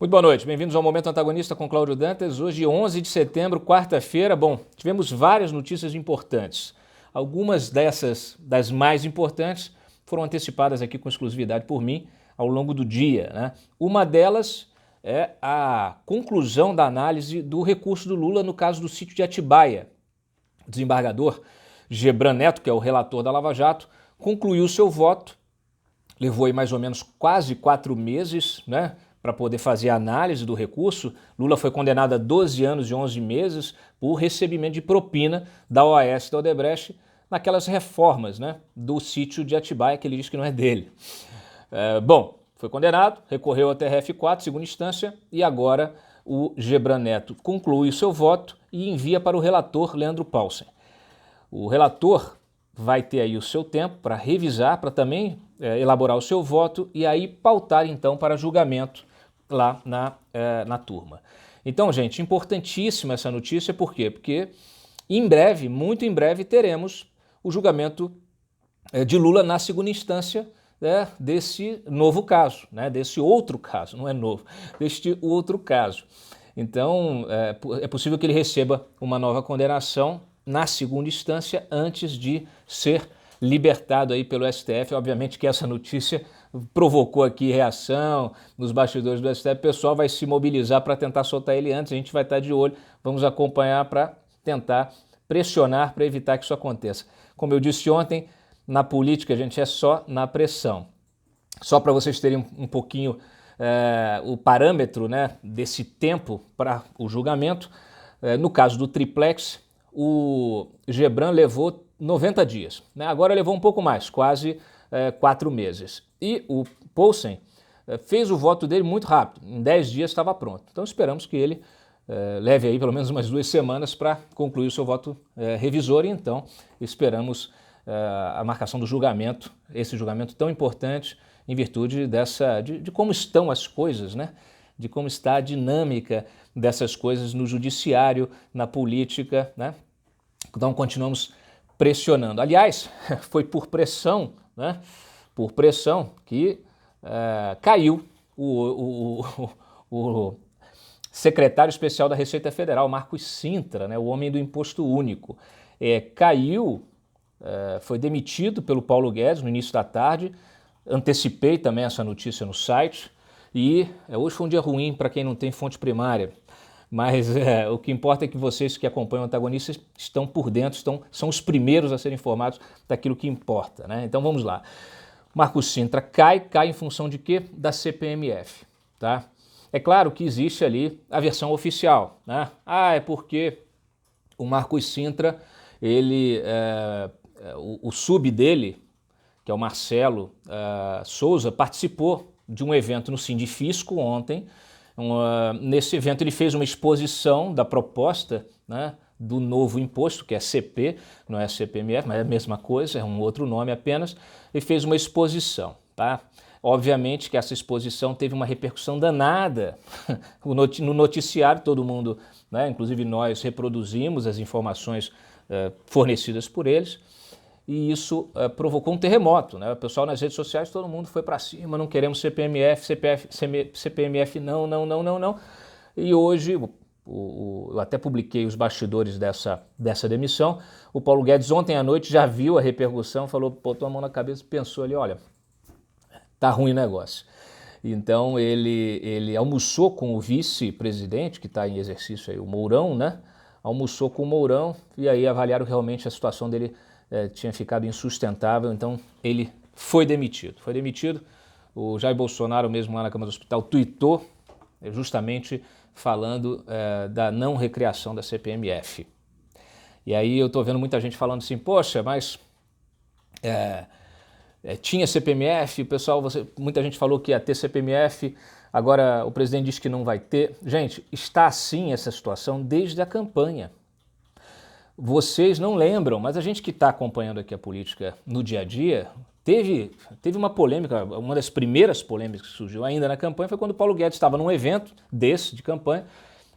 Muito boa noite, bem-vindos ao Momento Antagonista com Cláudio Dantas. Hoje, 11 de setembro, quarta-feira. Bom, tivemos várias notícias importantes. Algumas das mais importantes, foram antecipadas aqui com exclusividade por mim ao longo do dia, né? Uma delas é a conclusão da análise do recurso do Lula no caso do sítio de Atibaia. O desembargador Gebran Neto, que é o relator da Lava Jato, concluiu seu voto, levou aí mais ou menos quase 4 meses, né, para poder fazer a análise do recurso. Lula foi condenado a 12 anos e 11 meses por recebimento de propina da OAS da Odebrecht naquelas reformas, né, do sítio de Atibaia, que ele diz que não é dele. Bom, foi condenado, recorreu ao TRF4, segunda instância, e agora o Gebran Neto conclui o seu voto e envia para o relator Leandro Paulsen. O relator vai ter aí o seu tempo para revisar, para também elaborar o seu voto e aí pautar então para julgamento lá na turma. Então, gente, importantíssima essa notícia, por quê? Porque em breve, muito em breve, teremos o julgamento de Lula na segunda instância, né, desse novo caso, né, desse outro caso, não é novo, deste outro caso. Então, é possível que ele receba uma nova condenação na segunda instância antes de ser libertado aí pelo STF. Obviamente que essa notícia provocou aqui reação nos bastidores do STF, o pessoal vai se mobilizar para tentar soltar ele antes, a gente vai estar de olho, vamos acompanhar para tentar pressionar para evitar que isso aconteça. Como eu disse ontem, na política, gente, é só na pressão. Só para vocês terem um pouquinho o parâmetro, né, desse tempo para o julgamento, no caso do triplex, o Gebran levou 90 dias, né? Agora levou um pouco mais, quase 4 meses. E o Paulsen fez o voto dele muito rápido, em 10 dias estava pronto. Então esperamos que ele leve aí pelo menos umas 2 semanas para concluir o seu voto revisor e então esperamos a marcação do julgamento, esse julgamento tão importante em virtude de como estão as coisas, né? De como está a dinâmica dessas coisas no judiciário, na política, né? Então continuamos pressionando. Aliás, foi por pressão, né? Por pressão que caiu o secretário especial da Receita Federal, Marcos Cintra, né? O homem do imposto único. Caiu, foi demitido pelo Paulo Guedes no início da tarde. Antecipei também essa notícia no site e hoje foi um dia ruim para quem não tem fonte primária, mas o que importa é que vocês que acompanham o Antagonista estão por dentro, são os primeiros a serem informados daquilo que importa, né? Então vamos lá. Marcos Cintra cai em função de quê? Da CPMF, tá? É claro que existe ali a versão oficial, né? É porque o Marcos Cintra, o sub dele, que é o Marcelo Souza, participou de um evento no Sindifisco ontem. Nesse evento ele fez uma exposição da proposta, né, do novo imposto, que é CP, não é CPMF, mas é a mesma coisa, é um outro nome apenas, e fez uma exposição, tá? Obviamente que essa exposição teve uma repercussão danada no noticiário, todo mundo, né, inclusive nós, reproduzimos as informações fornecidas por eles, e isso provocou um terremoto, né? O pessoal nas redes sociais, todo mundo foi para cima, não queremos CPMF, CPMF não. E hoje, eu até publiquei os bastidores dessa demissão, o Paulo Guedes ontem à noite já viu a repercussão, falou, botou a mão na cabeça e pensou ali, olha, tá ruim o negócio. Então ele almoçou com o vice-presidente, que está em exercício aí, o Mourão, né? Almoçou com o Mourão e aí avaliaram realmente a situação dele tinha ficado insustentável, então ele foi demitido. Foi demitido, o Jair Bolsonaro mesmo lá na Câmara do Hospital tuitou justamente falando da não recriação da CPMF. E aí eu estou vendo muita gente falando assim, poxa, mas tinha CPMF, muita gente falou que ia ter CPMF, agora o presidente diz que não vai ter. Gente, está assim essa situação desde a campanha. Vocês não lembram, mas a gente que está acompanhando aqui a política no dia a dia, teve uma polêmica, uma das primeiras polêmicas que surgiu ainda na campanha foi quando o Paulo Guedes estava num evento desse, de campanha,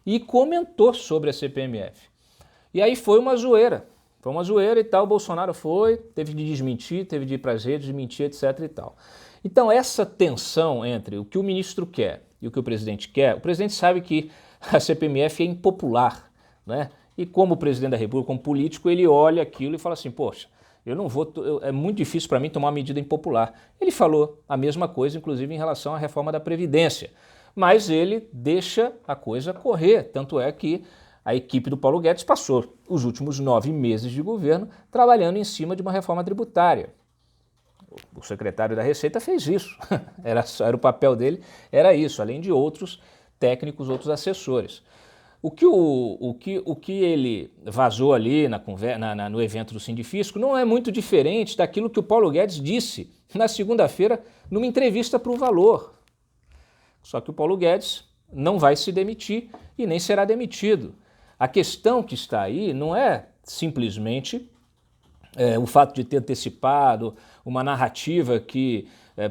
e comentou sobre a CPMF. E aí foi uma zoeira e tal, o Bolsonaro teve de desmentir, teve de ir para as redes, desmentir, etc e tal. Então essa tensão entre o que o ministro quer e o que o presidente quer, o presidente sabe que a CPMF é impopular, né? E como presidente da República, como político, ele olha aquilo e fala assim, poxa, eu não vou, é muito difícil para mim tomar uma medida impopular. Ele falou a mesma coisa, inclusive, em relação à reforma da Previdência, mas ele deixa a coisa correr, tanto é que a equipe do Paulo Guedes passou os últimos 9 meses de governo trabalhando em cima de uma reforma tributária. O secretário da Receita fez isso, era o papel dele, era isso, além de outros técnicos, outros assessores. O que ele vazou ali no evento do Sindifisco não é muito diferente daquilo que o Paulo Guedes disse na segunda-feira numa entrevista para o Valor. Só que o Paulo Guedes não vai se demitir e nem será demitido. A questão que está aí não é simplesmente o fato de ter antecipado uma narrativa que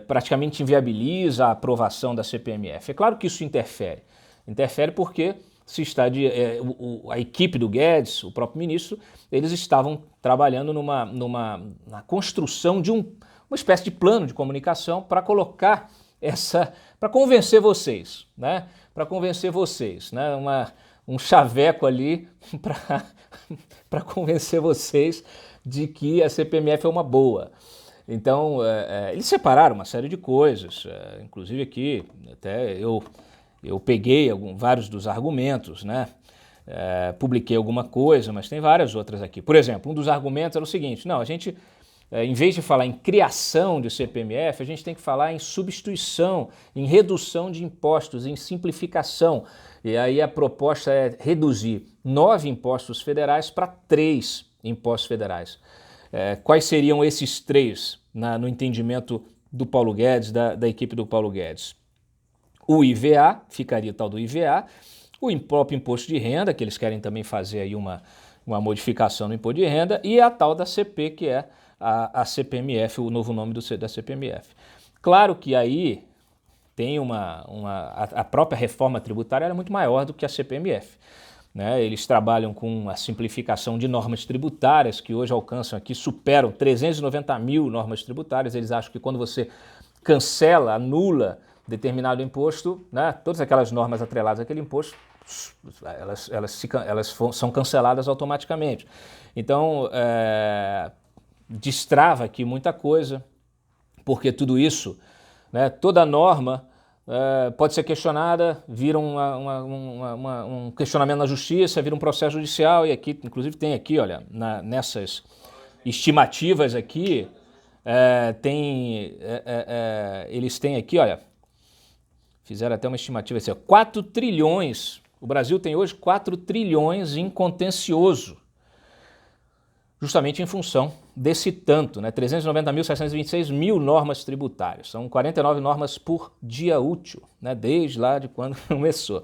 praticamente inviabiliza a aprovação da CPMF. É claro que isso interfere. Interfere porque se está a equipe do Guedes, o próprio ministro, eles estavam trabalhando na construção de uma espécie de plano de comunicação para colocar para convencer vocês, né? Para convencer vocês, né? Um chaveco ali para convencer vocês de que a CPMF é uma boa. Então, eles separaram uma série de coisas, inclusive aqui, até eu peguei vários dos argumentos, né? Publiquei alguma coisa, mas tem várias outras aqui. Por exemplo, um dos argumentos era o seguinte, não, a gente, em vez de falar em criação de CPMF, a gente tem que falar em substituição, em redução de impostos, em simplificação. E aí a proposta é reduzir 9 impostos federais para 3 impostos federais. Quais seriam esses 3, no entendimento do Paulo Guedes, da equipe do Paulo Guedes? O IVA, ficaria tal do IVA, o próprio imposto de renda, que eles querem também fazer aí uma modificação no imposto de renda, e a tal da CP, que é a CPMF, o novo nome da CPMF. Claro que aí tem a própria reforma tributária era muito maior do que a CPMF. Né? Eles trabalham com a simplificação de normas tributárias, que hoje alcançam aqui, superam 390 mil normas tributárias. Eles acham que quando você cancela, anula determinado imposto, né, todas aquelas normas atreladas àquele imposto, elas são canceladas automaticamente. Então, destrava aqui muita coisa, porque tudo isso, né, toda norma pode ser questionada, vira um questionamento na justiça, vira um processo judicial, e aqui, inclusive tem aqui, olha, nessas estimativas aqui, eles têm aqui, olha, fizeram até uma estimativa assim, 4 trilhões, o Brasil tem hoje 4 trilhões em contencioso, justamente em função desse tanto, né? 390.726 mil normas tributárias, são 49 normas por dia útil, né? Desde lá de quando começou.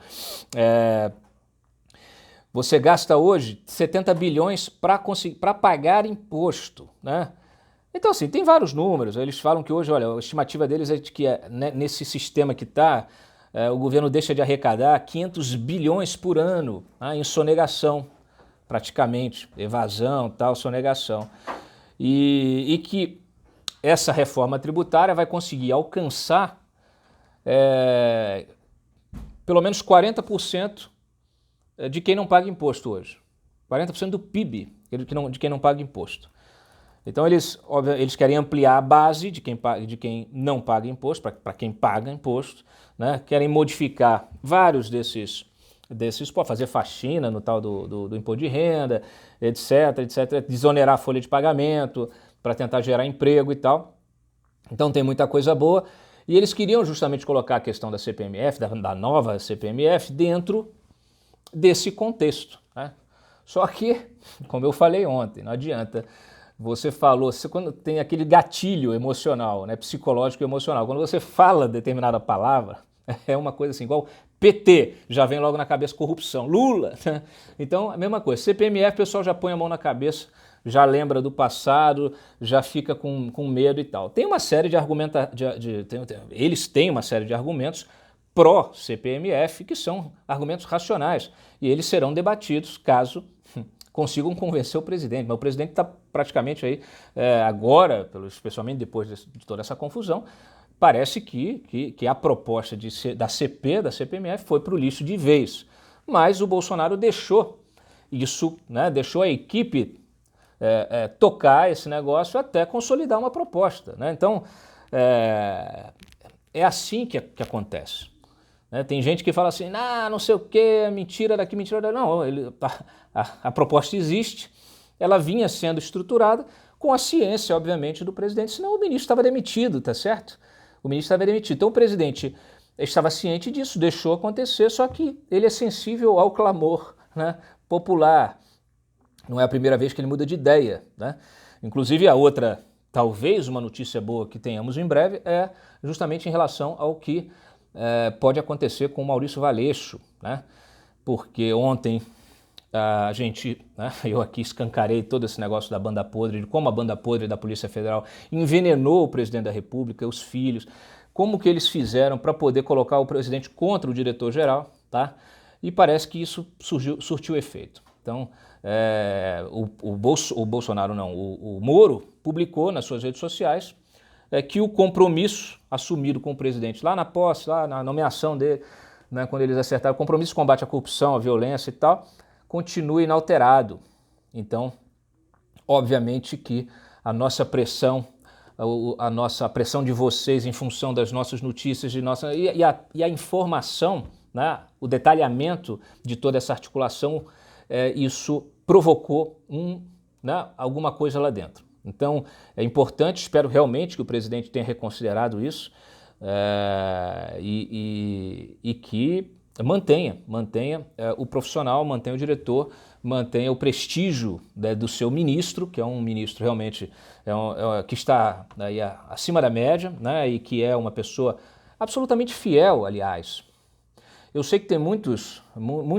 Você gasta hoje 70 bilhões para pagar imposto, né? Então, assim, tem vários números, eles falam que hoje, olha, a estimativa deles é de que nesse sistema que está, o governo deixa de arrecadar 500 bilhões por ano, em sonegação, praticamente, evasão, tal, sonegação. E que essa reforma tributária vai conseguir alcançar pelo menos 40% de quem não paga imposto hoje. 40% do PIB de quem não paga imposto. Então eles querem ampliar a base de quem não paga imposto, para quem paga imposto, né? Querem modificar vários desses, pode fazer faxina no tal do imposto de renda, etc, desonerar a folha de pagamento para tentar gerar emprego e tal. Então tem muita coisa boa. E eles queriam justamente colocar a questão da CPMF, da nova CPMF, dentro desse contexto, né? Só que, como eu falei ontem, não adianta. Quando tem aquele gatilho emocional, né, psicológico e emocional, quando você fala determinada palavra, é uma coisa assim, igual PT, já vem logo na cabeça corrupção, Lula, né? Então a mesma coisa, CPMF, o pessoal já põe a mão na cabeça, já lembra do passado, já fica com medo e tal. Tem uma série de argumentos, eles têm uma série de argumentos pró-CPMF, que são argumentos racionais, e eles serão debatidos caso consigam convencer o presidente. Mas o presidente está praticamente aí, agora, especialmente depois de toda essa confusão, parece que a proposta da CP, da CPMF, foi para o lixo de vez. Mas o Bolsonaro deixou isso, né, deixou a equipe tocar esse negócio até consolidar uma proposta, né? Então, é assim que acontece. Né? Tem gente que fala assim, não sei o que, mentira daqui, mentira daqui. Não, a proposta existe, ela vinha sendo estruturada com a ciência, obviamente, do presidente, senão o ministro estava demitido, tá certo? O ministro estava demitido. Então o presidente estava ciente disso, deixou acontecer, só que ele é sensível ao clamor, né, popular. Não é a primeira vez que ele muda de ideia, né? Inclusive a outra, talvez uma notícia boa que tenhamos em breve, é justamente em relação ao que pode acontecer com o Maurício Valeixo, né? Porque ontem a gente, né, eu aqui escancarei todo esse negócio da banda podre, de como a banda podre da Polícia Federal envenenou o presidente da República, os filhos, como que eles fizeram para poder colocar o presidente contra o diretor-geral, tá? E parece que isso surtiu efeito. Então, o Bolsonaro não, o Moro publicou nas suas redes sociais que o compromisso assumido com o presidente lá na posse, lá na nomeação dele, né, quando eles acertaram o compromisso de combate à corrupção, à violência e tal, continua inalterado. Então, obviamente que a nossa pressão de vocês em função das nossas notícias e a informação, né, o detalhamento de toda essa articulação, isso provocou alguma coisa lá dentro. Então, é importante, espero realmente que o presidente tenha reconsiderado isso e que mantenha o profissional, mantenha o diretor, mantenha o prestígio, né, do seu ministro, que é um ministro realmente que está aí acima da média, né, e que é uma pessoa absolutamente fiel, aliás. Eu sei que tem muitos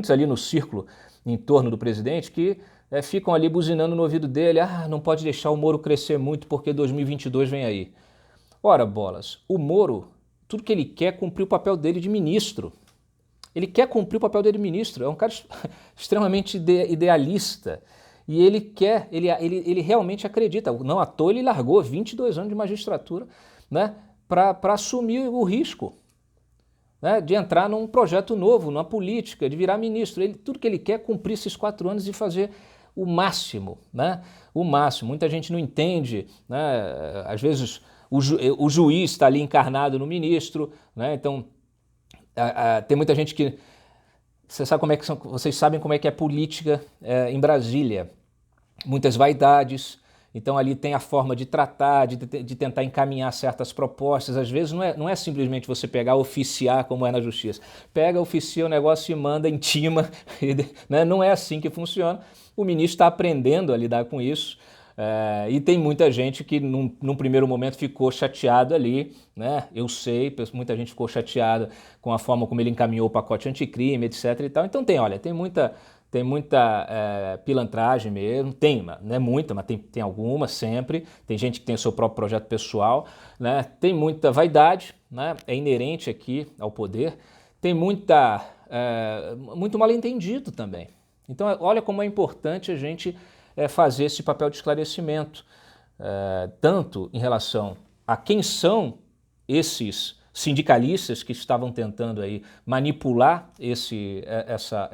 ali no círculo em torno do presidente que ficam ali buzinando no ouvido dele, não pode deixar o Moro crescer muito porque 2022 vem aí. Ora, bolas, o Moro, tudo que ele quer é cumprir o papel dele de ministro. Ele quer cumprir o papel dele de ministro, é um cara extremamente idealista e ele realmente acredita. Não à toa ele largou 22 anos de magistratura, né, para assumir o risco, né, de entrar num projeto novo, numa política, de virar ministro. Tudo que ele quer é cumprir esses 4 anos e fazer o máximo, né? O máximo. Muita gente não entende, né? Às vezes o juiz está ali encarnado no ministro, né? Então tem muita gente que vocês sabem como é que é política em Brasília. Muitas vaidades. Então ali tem a forma de tratar, de tentar encaminhar certas propostas. Às vezes não é simplesmente você pegar, oficiar como é na justiça. Pega, oficia o negócio e manda, intima, né? Não é assim que funciona. O ministro está aprendendo a lidar com isso. E tem muita gente que num primeiro momento ficou chateado ali, né? Eu sei, muita gente ficou chateada com a forma como ele encaminhou o pacote anticrime, etc. e tal. Então tem muita pilantragem mesmo, não é muita, mas tem alguma sempre. Tem gente que tem o seu próprio projeto pessoal, né? Tem muita vaidade, né? É inerente aqui ao poder. Tem muito mal-entendido também. Então olha como é importante a gente fazer esse papel de esclarecimento, tanto em relação a quem são esses sindicalistas que estavam tentando aí manipular essa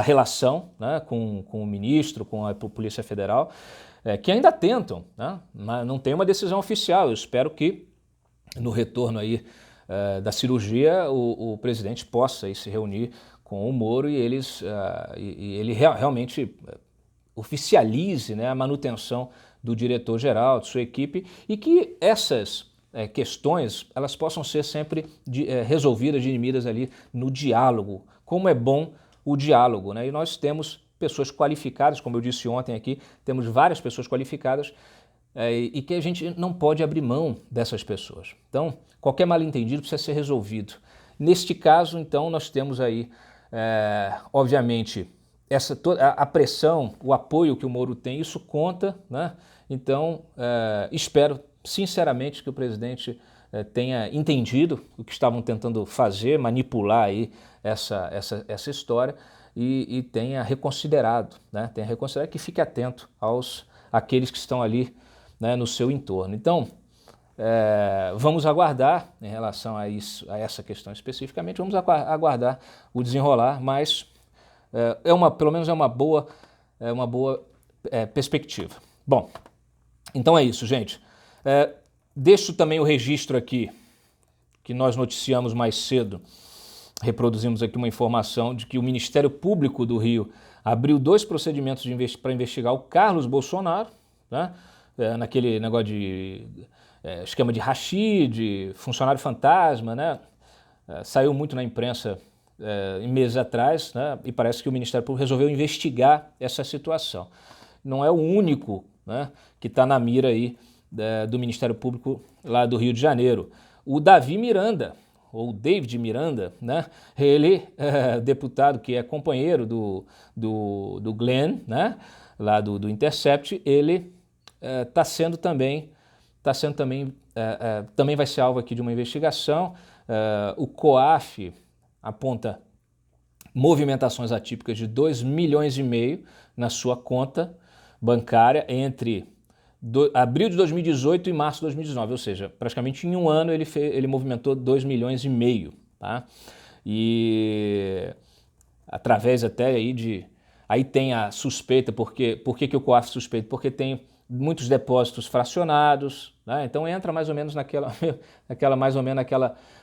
relação, né, com o ministro, com a Polícia Federal, que ainda tentam, né, mas não tem uma decisão oficial. Eu espero que no retorno aí da cirurgia o presidente possa aí se reunir com o Moro e ele realmente oficialize, né, a manutenção do diretor-geral, de sua equipe, e que essas questões elas possam ser sempre resolvidas, dirimidas ali no diálogo. Como é bom o diálogo, né? E nós temos pessoas qualificadas, como eu disse ontem aqui, temos várias pessoas qualificadas e que a gente não pode abrir mão dessas pessoas. Então, qualquer mal-entendido precisa ser resolvido. Neste caso, então, nós temos aí, obviamente, a pressão, o apoio que o Moro tem, isso conta, né? Então, espero sinceramente que o presidente tenha entendido o que estavam tentando fazer, manipular aí essa história e tenha reconsiderado, né? Tenha reconsiderado, que fique atento àqueles que estão ali, né, no seu entorno. Então, vamos aguardar em relação a isso, a essa questão especificamente, vamos aguardar o desenrolar, mas pelo menos é uma boa perspectiva. Bom, então é isso, gente. Deixo também o registro aqui, que nós noticiamos mais cedo, reproduzimos aqui uma informação de que o Ministério Público do Rio abriu 2 procedimentos para investigar o Carlos Bolsonaro, né? Naquele negócio de esquema de rachis, de funcionário fantasma, né? Saiu muito na imprensa em meses atrás, né? E parece que o Ministério Público resolveu investigar essa situação. Não é o único, né, que está na mira aí do Ministério Público lá do Rio de Janeiro. O Davi Miranda, ou David Miranda, né? Ele, deputado que é companheiro do Glenn, né? Lá do Intercept, ele também vai ser alvo aqui de uma investigação. O COAF aponta movimentações atípicas de 2,5 milhões na sua conta bancária entre abril de 2018 e março de 2019, ou seja, praticamente em um ano ele movimentou 2,5 milhões, tá? E através até aí aí tem a suspeita, por que o COAF suspeita? Porque tem muitos depósitos fracionados, né? Então entra mais ou menos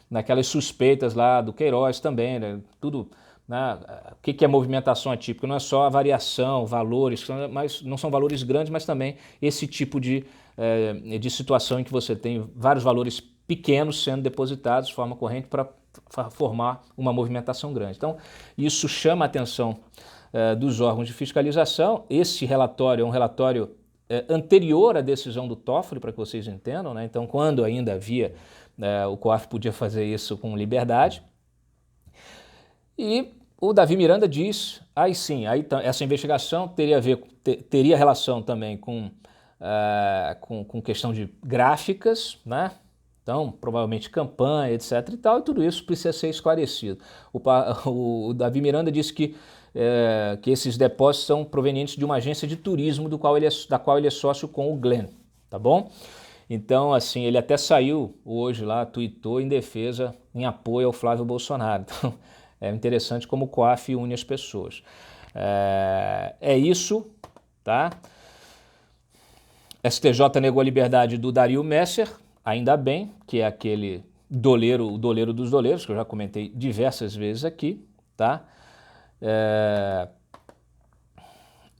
naquelas suspeitas lá do Queiroz também, né? Tudo. O que é movimentação atípica? Não é só a variação, valores, mas não são valores grandes, mas também esse tipo de situação em que você tem vários valores pequenos sendo depositados de forma corrente para formar uma movimentação grande. Então, isso chama a atenção dos órgãos de fiscalização. Esse relatório é um relatório anterior à decisão do Toffoli, para que vocês entendam, né? Então, quando ainda havia, o COAF podia fazer isso com liberdade. E o Davi Miranda diz, essa investigação teria relação também com questão de gráficas, né? Então, provavelmente campanha, etc. e tal, e tudo isso precisa ser esclarecido. O Davi Miranda disse que esses depósitos são provenientes de uma agência de turismo da qual ele é sócio com o Glenn, tá bom? Então, assim, ele até saiu hoje lá, tweetou em defesa, em apoio ao Flávio Bolsonaro. Então, é interessante como o COAF une as pessoas. É isso, tá? STJ negou a liberdade do Dario Messer, ainda bem, que é aquele o doleiro dos doleiros, que eu já comentei diversas vezes aqui, tá?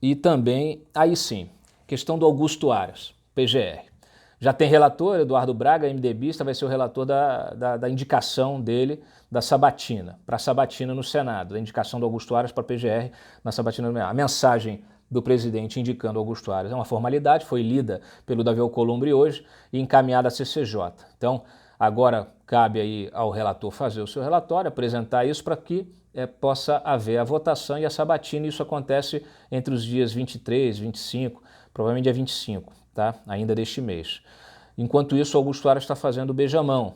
E também, aí sim, questão do Augusto Aras, PGR. Já tem relator, Eduardo Braga, MDBista, vai ser o relator da indicação dele da sabatina, para a sabatina no Senado, da indicação do Augusto Aras para a PGR na sabatina no Senado. A mensagem do presidente indicando Augusto Aras é uma formalidade, foi lida pelo Davi Alcolumbre hoje e encaminhada à CCJ. Então, agora cabe aí ao relator fazer o seu relatório, apresentar isso para que possa haver a votação e a sabatina. Isso acontece entre os dias 23, 25, provavelmente dia 25, tá? Ainda deste mês. Enquanto isso, Augusto Aras está fazendo o beijamão,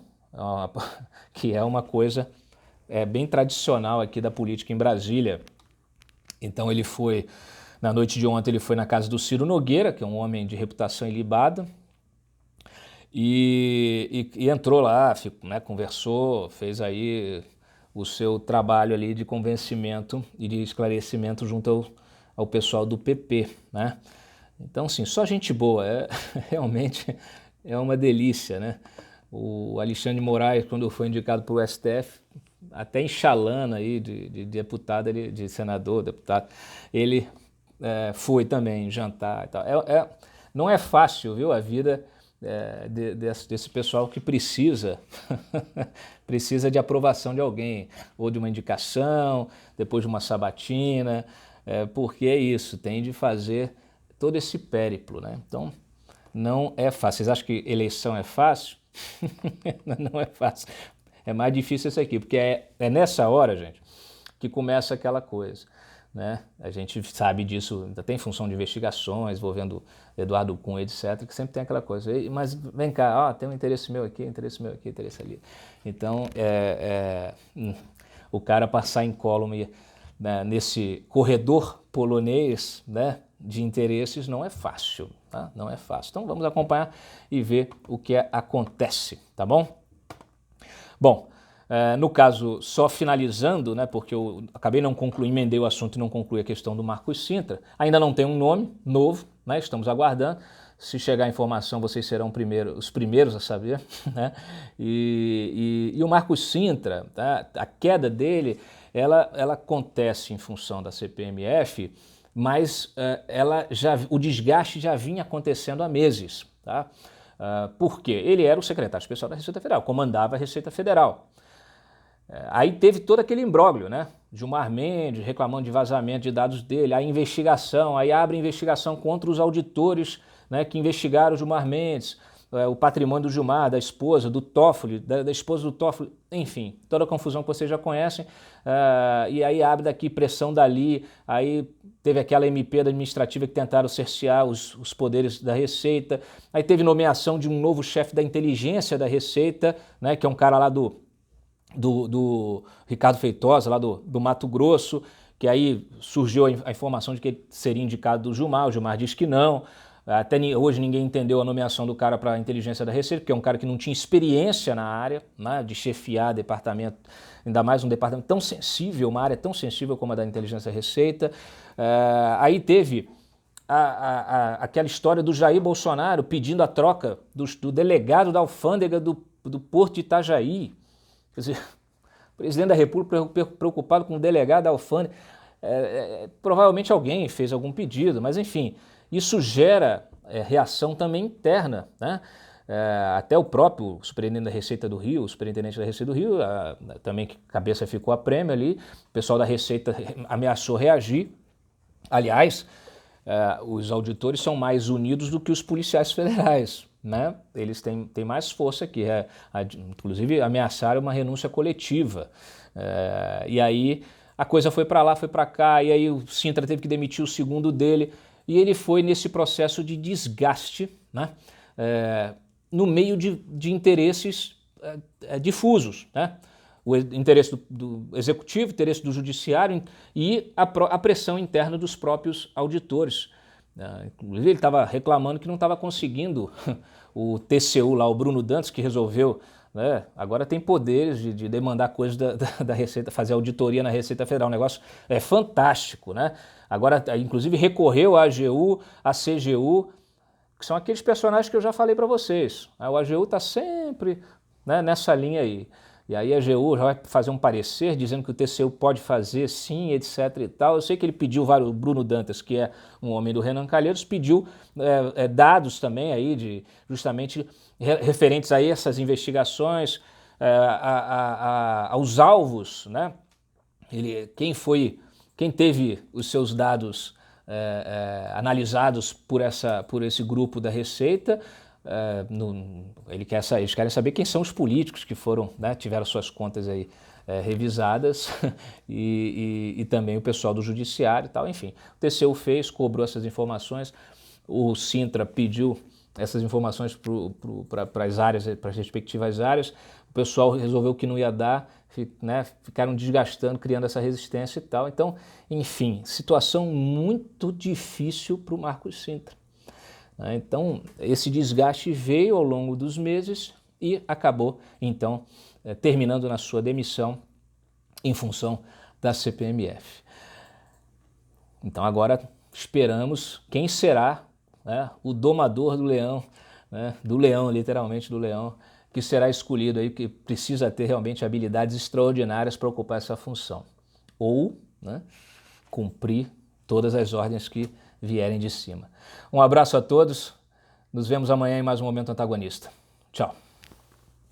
que é uma coisa bem tradicional aqui da política em Brasília. Então ele foi, na noite de ontem, ele foi na casa do Ciro Nogueira, que é um homem de reputação ilibada, e entrou lá, né, conversou, fez aí o seu trabalho ali de convencimento e de esclarecimento junto ao pessoal do PP, né? Então, sim, só gente boa, realmente é uma delícia, né? O Alexandre de Moraes, quando foi indicado para o STF, até em chalana aí de deputado, de senador, deputado, ele foi também jantar e tal. Não é fácil, viu, a vida desse pessoal que precisa de aprovação de alguém, ou de uma indicação, depois de uma sabatina, porque é isso, tem de fazer todo esse périplo, né? Então, não é fácil. Vocês acham que eleição é fácil? Não é fácil. É mais difícil isso aqui, porque é nessa hora, gente, que começa aquela coisa, né? A gente sabe disso, ainda tem função de investigações envolvendo Eduardo Cunha, etc., que sempre tem aquela coisa. Mas vem cá, tem um interesse meu aqui, interesse meu aqui, interesse ali. Então, o cara passar incólume, né, nesse corredor polonês, né, de interesses não é fácil, tá? Não é fácil. Então vamos acompanhar e ver o que acontece, tá bom? Bom, no caso, só finalizando, né, porque eu acabei não concluindo, emendei o assunto e não concluí a questão do Marcos Cintra, ainda não tem um nome novo, né, estamos aguardando. Se chegar a informação, vocês serão os primeiros a saber, né? E o Marcos Cintra, tá? A queda dele, ela acontece em função da CPMF, mas o desgaste já vinha acontecendo há meses, tá? Por quê? Ele era o secretário especial da Receita Federal, comandava a Receita Federal. Aí teve todo aquele imbróglio, né? Gilmar Mendes reclamando de vazamento de dados dele, a investigação, aí abre investigação contra os auditores, né, que investigaram o Gilmar Mendes, o patrimônio do Gilmar, da esposa, do Toffoli, da esposa do Toffoli, enfim, toda a confusão que vocês já conhecem, e aí abre daqui, pressão dali, aí teve aquela MP da administrativa que tentaram cercear os poderes da Receita, aí teve nomeação de um novo chefe da inteligência da Receita, né, que é um cara lá do Ricardo Feitosa, lá do Mato Grosso, que aí surgiu a informação de que ele seria indicado do Gilmar, o Gilmar diz que não. Até hoje ninguém entendeu a nomeação do cara para a inteligência da Receita, porque é um cara que não tinha experiência na área, né, de chefiar departamento, ainda mais um departamento tão sensível, uma área tão sensível como a da inteligência da Receita. Aí teve aquela história do Jair Bolsonaro pedindo a troca do delegado da alfândega do Porto de Itajaí. Quer dizer, o presidente da República preocupado com o delegado da alfândega. Provavelmente alguém fez algum pedido, mas enfim, isso gera reação também interna, né? Até o próprio superintendente da Receita do Rio, o superintendente da Receita do Rio, também que cabeça ficou a prêmio ali, o pessoal da Receita ameaçou reagir. Aliás, os auditores são mais unidos do que os policiais federais, né? Eles têm mais força aqui, inclusive ameaçaram uma renúncia coletiva. E aí a coisa foi para lá, foi para cá, e aí o Cintra teve que demitir o segundo dele, e ele foi nesse processo de desgaste, né? No meio de interesses difusos, né? O interesse do executivo, o interesse do judiciário e a pressão interna dos próprios auditores. Inclusive ele estava reclamando que não estava conseguindo o TCU lá, o Bruno Dantas, que resolveu, né, agora tem poderes de demandar coisas da Receita, fazer auditoria na Receita Federal, um negócio fantástico, né? Agora, inclusive, recorreu à AGU, à CGU, que são aqueles personagens que eu já falei para vocês. O AGU está sempre, né, nessa linha aí. E aí a AGU já vai fazer um parecer dizendo que o TCU pode fazer sim, etc e tal. Eu sei que ele pediu, o Bruno Dantas, que é um homem do Renan Calheiros, pediu dados também aí, justamente referentes a essas investigações, aos alvos, né? Quem teve os seus dados analisados por esse grupo da Receita. Eles querem saber quem são os políticos que foram, né, tiveram suas contas aí revisadas e também o pessoal do judiciário e tal, enfim. O TCU cobrou essas informações, o Cintra pediu essas informações para as áreas, para as respectivas áreas, o pessoal resolveu que não ia dar, né, ficaram desgastando, criando essa resistência e tal. Então, enfim, situação muito difícil para o Marcos Cintra. Então, esse desgaste veio ao longo dos meses e acabou, então, terminando na sua demissão em função da CPMF. Então, agora esperamos quem será, né, o domador do leão, né, literalmente do leão, que será escolhido aí, que precisa ter realmente habilidades extraordinárias para ocupar essa função. Ou, né, cumprir todas as ordens que vierem de cima. Um abraço a todos, nos vemos amanhã em mais um Momento Antagonista. Tchau.